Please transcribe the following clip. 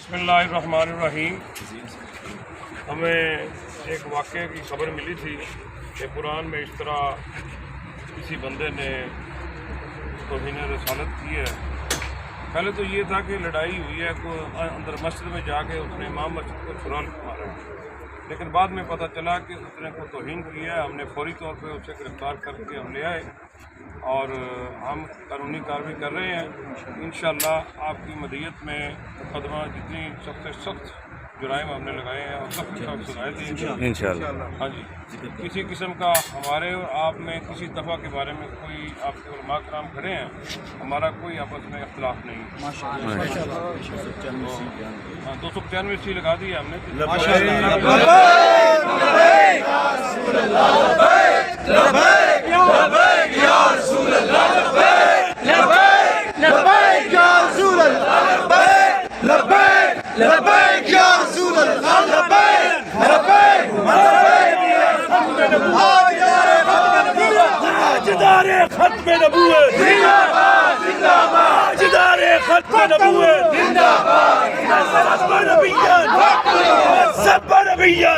بسم اللہ الرحمن الرحیم۔ ہمیں ایک واقعے کی خبر ملی تھی کہ قرآن میں اس طرح کسی بندے نے توہین رسالت کی ہے۔ پہلے تو یہ تھا کہ لڑائی ہوئی ہے، اندر مسجد میں جا کے اس نے امام مسجد کو چھرا مارا، لیکن بعد میں پتہ چلا کہ اس نے کو توہین کیا ہے۔ ہم نے فوری طور پہ اسے گرفتار کر کے ہم لے آئے اور ہم قانونی کارروائی کر رہے ہیں۔ انشاءاللہ آپ کی مدیت میں مقدمہ جتنی سخت سے سخت جرائم ہم نے لگائے ہیں اور سخت سے سخت سزائیں دیں گے انشاءاللہ۔ ہاں جی، کسی قسم کا ہمارے اور آپ میں کسی دفعہ کے بارے میں کوئی آپ کے علماء کرام کھڑے ہیں، ہمارا کوئی آپس میں اختلاف نہیں۔ 295 لگا دی ہے ہم نے۔ تاجدار ختم نبوت زندہ باد، زندہ باد، تاجدار ختم نبوت زندہ باد، سب نبیان